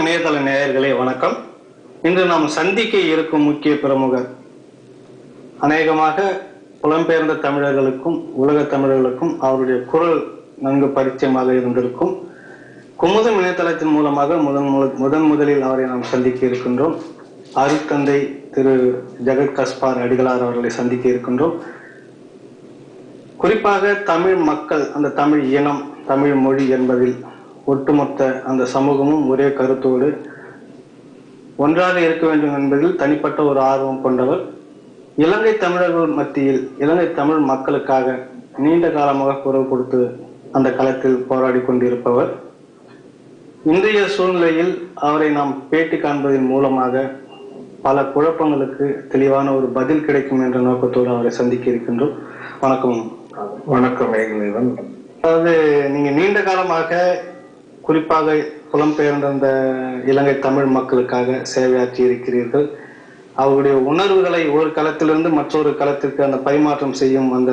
இணையதள நேயர்களே வணக்கம். இன்று நாம் சந்திக்க இருக்கும் முக்கிய பிரமுகர் அநேகமாக புலம்பெயர்ந்த தமிழர்களுக்கும் உலக தமிழர்களுக்கும் அவருடைய குரல் நன்கு பரிச்சயமாக இருந்திருக்கும். குமுதம் இணையதளத்தின் மூலமாக முதலில் அவரை நாம் சந்திக்க இருக்கின்றோம். அருட்தந்தை திரு ஜகத் கஸ்பார் அடிகளார் அவர்களை சந்திக்க இருக்கின்றோம். குறிப்பாக தமிழ் மக்கள், அந்த தமிழ் இனம், தமிழ் மொழி என்பதில் ஒட்டுமொத்த அந்த சமூகமும் ஒரே கருத்தோடு ஒன்றாக இருக்க வேண்டும் என்பதில் தனிப்பட்ட ஒரு ஆர்வம் கொண்டவர். இலங்கை தமிழர்கள் மத்தியில் இலங்கை தமிழ் மக்களுக்காக நீண்ட காலமாக குரல் கொடுத்து அந்த களத்தில் போராடி கொண்டிருப்பவர். இன்றைய சூழ்நிலையில் அவரை நாம் பேட்டி காண்பதன் மூலமாக பல குழப்பங்களுக்கு தெளிவான ஒரு பதில் கிடைக்கும் என்ற நோக்கத்தோடு அவரை சந்திக்க இருக்கின்றோம். வணக்கம். வணக்கம் ஏகலைவன். அதாவது நீங்க நீண்ட காலமாக குறிப்பாக புலம்பெயர்ந்த அந்த இலங்கை தமிழ் மக்களுக்காக சேவையாற்றி இருக்கிறீர்கள். அவருடைய உணர்வுகளை ஒரு களத்திலிருந்து மற்றொரு களத்திற்கு அந்த பரிமாற்றம் செய்யும் அந்த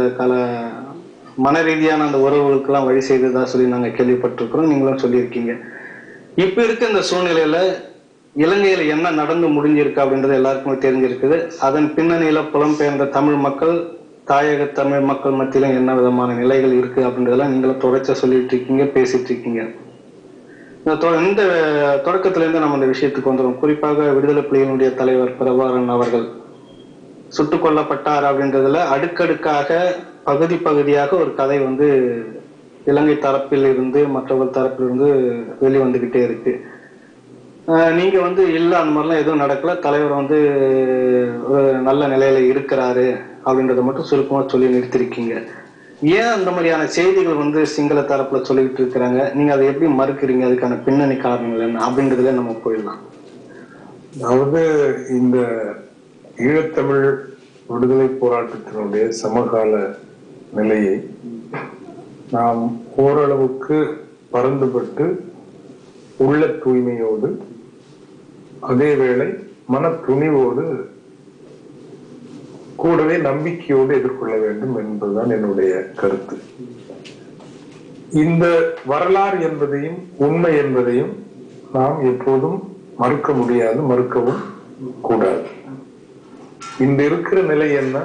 மன ரீதியான அந்த உறவுகளுக்கெல்லாம் வழி செய்ததா சொல்லி நாங்கள் கேள்விப்பட்டிருக்கிறோம். நீங்களும் சொல்லியிருக்கீங்க. இப்ப இருக்க இந்த சூழ்நிலையில இலங்கையில என்ன நடந்து முடிஞ்சிருக்கு அப்படின்றது எல்லாருக்குமே தெரிஞ்சிருக்குது. அதன் பின்னணியில புலம்பெயர்ந்த தமிழ் மக்கள், தாயக தமிழ் மக்கள் மத்தியிலும் என்ன விதமான நிலைகள் இருக்கு அப்படின்றதெல்லாம் நீங்களும் தொடர்ச்சியா சொல்லிட்டு இருக்கீங்க, பேசிட்டு இருக்கீங்க. இந்த தொடக்கத்திலிருந்து நம்ம இந்த விஷயத்துக்கு வந்துடும். குறிப்பாக விடுதலை புலிகளுடைய தலைவர் பிரபாகரன் அவர்கள் சுட்டுக் கொல்லப்பட்டார் அப்படின்றதுல அடுக்கடுக்காக பகுதி பகுதியாக ஒரு கதை இலங்கை தரப்பில் இருந்து மற்றவர்கள் தரப்பில் இருந்து வெளிவந்துகிட்டே இருக்கு. நீங்க இல்ல அந்த மாதிரிலாம் எதுவும் நடக்கல, தலைவர் ஒரு நல்ல நிலையில இருக்கிறாரு அப்படின்றத மட்டும் சுருக்கமா சொல்லி நிறுத்திருக்கீங்க. ஏன் அந்த மாதிரியான செய்திகள் சிங்கள தரப்புல சொல்லிட்டு இருக்கிறாங்க? நீங்க அதை எப்படி மறுக்கிறீங்க? அதுக்கான பின்னணி காரணங்கள் என்ன அப்படின்றதுல நம்ம போயிடலாம். அதாவது இந்த ஈழத்தமிழ் விடுதலை போராட்டத்தினுடைய சமகால நிலையை நாம் ஓரளவுக்கு பறந்துபட்டு உள்ள தூய்மையோடு அதே வேளை மன துணிவோடு கூடவே நம்பிக்கையோடு எதிர்கொள்ள வேண்டும் என்பதுதான் என்னுடைய கருத்து. இந்த வரலாறு என்பதையும் உண்மை என்பதையும் நாம் எப்போதும் மறுக்க முடியாது, மறுக்கவும் கூடாது. இந்த இருக்கிற நிலை என்ன,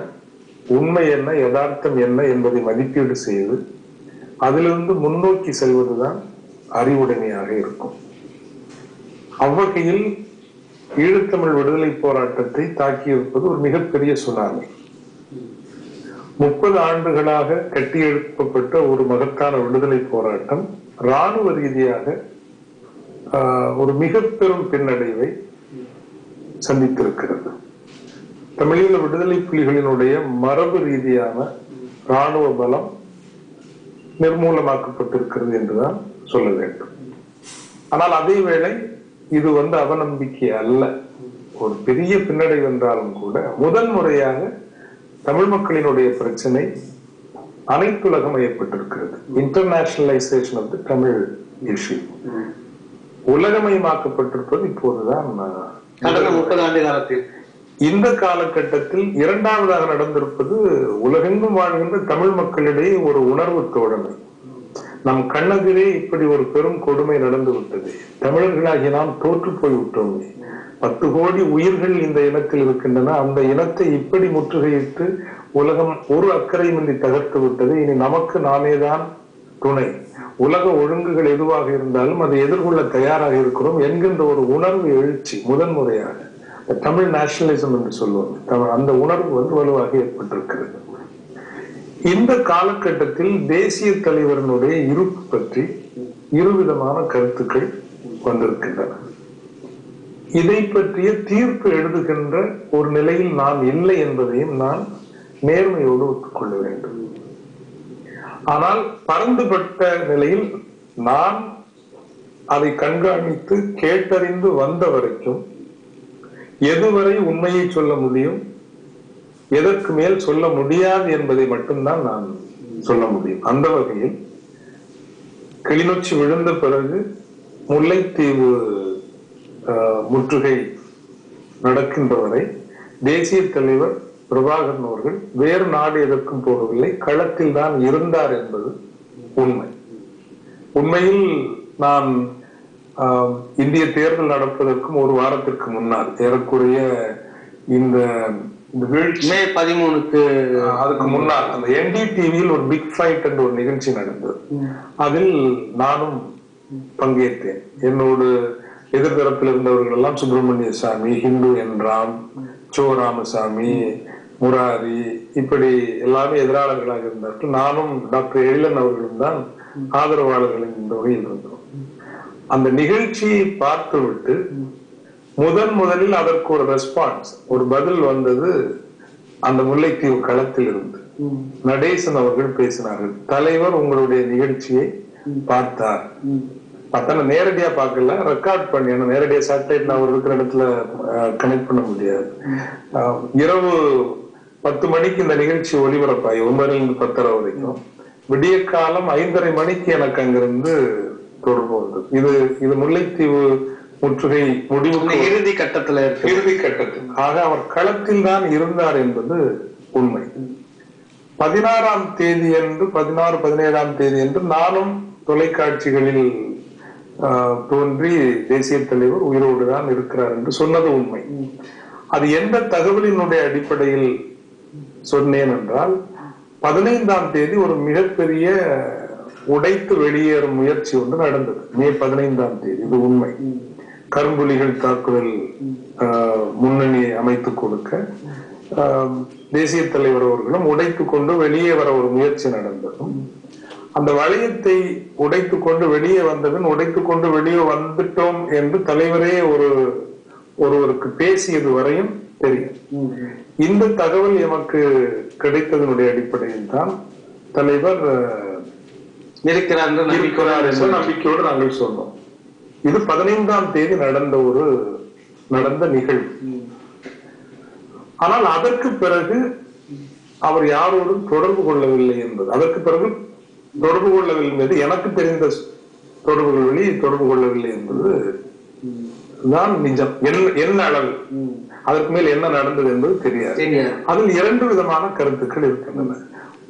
உண்மை என்ன, யதார்த்தம் என்ன என்பதை மதிப்பீடு செய்து அதிலிருந்து முன்னோக்கி செல்வதுதான் அறிவுடைமையாக இருக்கும். அவ்வகையில் ஈழத்தமிழ் விடுதலை போராட்டத்தை தாக்கியிருப்பது ஒரு மிகப்பெரிய சுனாமி. 30 ஆண்டுகளாக கட்டியெழுப்பப்பட்ட ஒரு மகத்தான விடுதலை போராட்டம் இராணுவ ரீதியாக ஒரு மிக பெரும் பின்னடைவை சந்தித்திருக்கிறது. தமிழீழ விடுதலை புலிகளினுடைய மரபு ரீதியான இராணுவ பலம் நிர்மூலமாக்கப்பட்டிருக்கிறது என்றுதான் சொல்ல வேண்டும். ஆனால் அதே வேளை இது அவநம்பிக்கை அல்ல, ஒரு பெரிய பின்னடைவு என்றாலும் கூட முதல் முறையாக தமிழ் மக்களினுடைய பிரச்சனை அனைத்துலகமயப்பட்டிருக்கிறது. Internationalisation of the Tamil issue உலகமயமாக்கப்பட்டிருப்பது இப்போதுதான். கடந்த 30 ஆண்டு காலத்தில் இந்த காலகட்டத்தில் இரண்டாவதாக நடந்திருப்பது உலகெங்கும் வாழ்கின்ற தமிழ் மக்களிடையே ஒரு உணர்வு தோழமை. நம் கண்ணெதிரே இப்படி ஒரு பெரும் கொடுமை நடந்து விட்டது, தமிழர்களாகி நாம் தோற்று போய்விட்டோமே, 10 கோடி உயிர்கள் இந்த இனத்தில் இருக்கின்றன, அந்த இனத்தை இப்படி முற்றுகையிட்டு உலகம் ஒரு அக்கறையின்றி தகர்த்து விட்டது, இனி நமக்கு நாமேதான் துணை, உலக ஒழுங்குகள் எதுவாக இருந்தாலும் அதை எதிர்கொள்ள தயாராக இருக்கிறோம் என்கின்ற ஒரு உணர்வு எழுச்சி முதன்முறையாக தமிழ் நேஷனலிசம் என்று சொல்லுவோம், அந்த உணர்வு வலுவாக ஏற்பட்டிருக்கிறது. இந்த காலகட்டத்தில் தேசிய தலைவரினுடைய இருப்பு பற்றி இருவிதமான கருத்துக்கள் வந்திருக்கின்றன. இதை பற்றிய தீர்ப்பு எழுதுகின்ற ஒரு நிலையில் நான் இல்லை என்பதையும் நான் நேர்மையோடு ஒத்துக்கொள்ள வேண்டும். ஆனால் பரந்துபட்ட நிலையில் நான் அதை கண்காணித்து கேட்டறிந்து வந்த வரைக்கும் எதுவரை உண்மையை சொல்ல முடியும், எதற்கு மேல் சொல்ல முடியாது என்பதை மட்டும்தான் நான் சொல்ல முடியும். அந்த வகையில் கிளிநொச்சி விழுந்த பிறகு முல்லைத்தீவு முற்றுகை நடக்கின்ற வரை தேசிய தலைவர் பிரபாகரன் அவர்கள் வேறு நாடு எதற்கும் போகவில்லை, களத்தில் தான் இருந்தார் என்பது உண்மை. உண்மையில் நான் இந்திய தேர்தல் நடப்பதற்கும் ஒரு வாரத்திற்கு முன்னால் ஏறக்குறைய இந்த மே 13க்கு அதுக்கு முன்னால் அந்த NDTVயில் ஒரு பிக் ஃபைட் என்ற ஒரு நிகழ்ச்சி நடந்தது. அதில் நானும் பங்கேற்றேன். என்னோடு எதிர்தரப்பில் இருந்தவர்கள் எல்லாம் சுப்பிரமணிய சாமி, ஹிந்து என் ராம், சோ ராமசாமி, முராரி, இப்படி எல்லாமே எதிராளர்களாக இருந்தார்கள். நானும் டாக்டர் எழிலன் அவர்களும் தான் ஆதரவாளர்கள் இந்த வகையில் இருந்தோம். அந்த நிகழ்ச்சியை பார்த்துவிட்டு முதலில் அதற்கு ஒரு ரெஸ்பான்ஸ், ஒரு பதில் வந்தது. அந்த முல்லைத்தீவு களத்தில் இருந்து நடேசன் அவர்கள் பேசினார்கள். தலைவர் உங்களுடைய நிகழ்ச்சியை பார்த்தார். பார்த்தா நேரடியா பார்க்கல, ரெக்கார்ட் பண்ணி, நேரடியா சேட்டலைட்ல அவர் இருக்கிற இடத்துல கனெக்ட் பண்ண முடியாது. இரவு 10 மணிக்கு இந்த நிகழ்ச்சி ஒளிபரப்பாகி 9லிருந்து 10:30 வரைக்கும் விடிய காலம் 5:30 மணிக்கு எனக்கு அங்கிருந்து தொடர்பு வந்தது. இது முல்லைத்தீவு முற்றுகை முடிவு இறுதி கட்டத்தில். ஆக அவர் களத்தில் தான் இருந்தார் என்பது உண்மை. 16ஆம் தேதி என்று 16, 17ஆம் தேதி என்று நானும் தொலைக்காட்சிகளில் தோன்றி தேசிய தலைவர் உயிரோடு தான் இருக்கிறார் என்று சொன்னது உண்மை. அது எந்த தகவலினுடைய அடிப்படையில் சொன்னேன் என்றால், 15ஆம் தேதி ஒரு மிகப்பெரிய உடைத்து வெளியேறும் முயற்சி ஒன்று நடந்தது. மே 15ஆம் தேதி, இது உண்மை. கரும்புலிகள் தாக்குதல் முன்னணி அமைத்துக் கொடுக்க தேசிய தலைவர் அவர்களும் உடைத்துக் கொண்டு வெளியே வர ஒரு முயற்சி நடந்ததும், அந்த வளையத்தை உடைத்துக் கொண்டு வெளியே வந்ததும், உடைத்துக் கொண்டு வெளியே வந்துட்டோம் என்று தலைவரே ஒருவருக்கு பேசியது வரையும் தெரியும். இந்த தகவல் எமக்கு கிடைத்ததனுடைய அடிப்படையில் தான் தலைவர் இருக்கிறார் என்ற நம்பிக்கையோடு நாங்கள் சொன்னோம். இது 15ஆம் தேதி நடந்த நிகழ்வு. ஆனால் அதற்கு பிறகு அவர் யாரோடும் தொடர்பு கொள்ளவில்லை என்பது, அதற்கு பிறகு தொடர்பு கொள்ளவில்லை என்பது எனக்கு தெரிந்த தொடர்புகள் வழி தொடர்பு கொள்ளவில்லை என்பது தான் நிஜம். என்ன அளவு, அதற்கு மேல் என்ன நடந்தது என்பது தெரியாது. அதில் 2 விதமான கருத்துக்கள் இருக்கின்றன.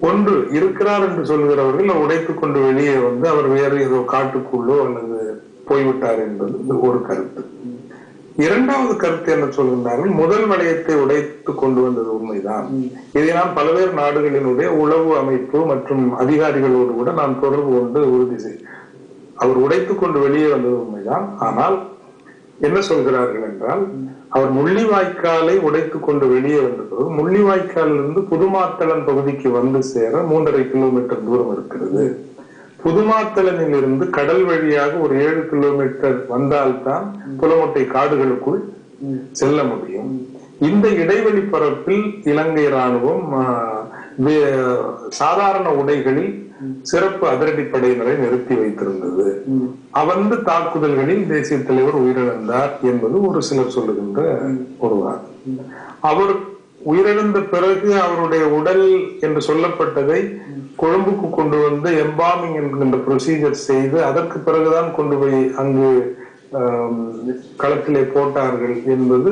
ஒன்று, இருக்கிறார் என்று சொல்கிறவர்கள் உடைத்துக் கொண்டு வெளியே வந்து அவர் வேறு ஏதோ காட்டுக்குள்ளோ அல்லது போய்விட்டார் என்பது ஒரு கருத்து. 2வது கருத்து என்ன சொல்கின்றார்கள், முதல் வளையத்தை உடைத்து கொண்டு வந்தது உண்மைதான். இதை நான் பல்வேறு நாடுகளினுடைய உளவு அமைப்பு மற்றும் அதிகாரிகளோடு கூட நான் தொடர்பு கொண்டு உறுதி செய்தேன். அவர் உடைத்துக் கொண்டு வெளியே வந்தது உண்மைதான். ஆனால் என்ன சொல்கிறார்கள் என்றால், அவர் முள்ளிவாய்க்காலை உடைத்துக் கொண்டு வெளியே வந்தது, முள்ளிவாய்க்காலிலிருந்து புதுமாத்தளன் பகுதிக்கு வந்து சேர 3.5 கிலோமீட்டர் தூரம் இருக்கிறது. புதுமாத்தளனில் இருந்து கடல் வழியாக ஒரு 7 கிலோமீட்டர் வந்தால்தான் புலமொட்டை காடுகளுக்குள் செல்ல முடியும். இந்த இடைவெளி பரப்பில் இலங்கை ராணுவம் சாதாரண உடைகளில் சிறப்பு அதிரடிப்படையினரை நிறுத்தி வைத்திருந்தது. அவந்து தாக்குதல்களில் தேசிய தலைவர் உயிரிழந்தார் என்பது ஒரு சிலர் சொல்லுகின்ற ஒரு வாதம். அவர் உயிரிழந்த பிறகு அவருடைய உடல் என்று சொல்லப்பட்டதை கொழும்புக்கு கொண்டு வந்து எம்பாமிங் என்கின்ற ப்ரொசீஜர் செய்து அதற்கு பிறகுதான் கொண்டு போய் அங்கு களத்திலே போட்டார்கள் என்பது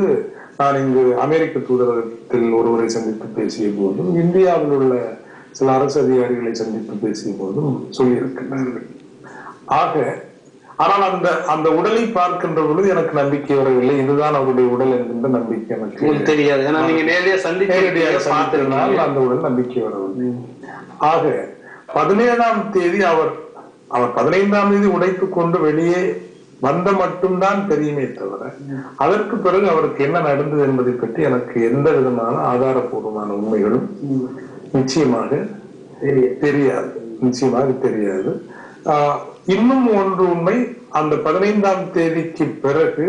நான் இங்கு அமெரிக்க தூதரகத்தில் ஒருவரை சந்தித்து பேசிய போதும், இந்தியாவில் உள்ள சில அரசு அதிகாரிகளை சந்தித்து பேசிய போதும் சொல்லியிருக்கிறார்கள். ஆக, ஆனால் அந்த உடலை பார்க்கின்ற பொழுது எனக்கு நம்பிக்கை வரவில்லை. இதுதான் அவருடைய உடல் என்கின்ற நம்பிக்கை எனக்கு தெரியாது. அந்த உடல் நம்பிக்கை வரவில்லை. ஆக 17ஆம் தேதி அவர் 15ஆம் தேதி உடைத்துக் கொண்டு வெளியே வந்த மட்டும்தான் தெரியுமே தவிர, அதற்கு பிறகு அவருக்கு என்ன நடந்தது என்பதை பற்றி எனக்கு எந்த விதமான ஆதாரபூர்வமான உண்மைகளும் நிச்சயமாக தெரியாது. இன்னும் ஒன்று உண்மை, அந்த 15ஆம் தேதிக்கு பிறகு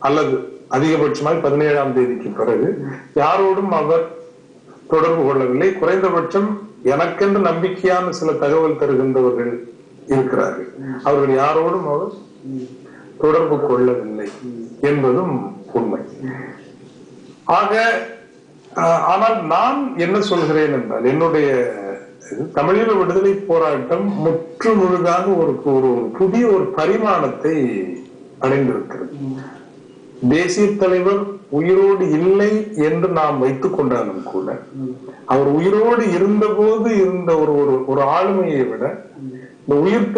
அல்லது அதிகபட்சமாக 17ஆம் தேதிக்கு பிறகு யாரோடும் அவர் தொடர்பு கொள்ளவில்லை. குறைந்தபட்சம் எனக்கென்று நம்பிக்கையான சில தகவல் தருகின்றவர்கள் இருக்கிறார்கள். அவர்கள் யாரோடும் அவர் தொடர்பு கொள்ளவில்லை என்பதும் உண்மை. ஆக, ஆனால் நான் என்ன சொல்கிறேன் என்றால், என்னுடைய தமிழீழ விடுதலை போராட்டம் முற்று முழுதாக ஒரு புதிய ஒரு பரிமாணத்தை அடைந்திருக்கிறது. தேசிய தலைவர் உயிரோடு இல்லை என்று நாம் வைத்துக் கொண்டாலும் கூட, அவர் உயிரோடு இருந்த போது இருந்த ஒரு ஆளுமையை விட இந்த உயிர்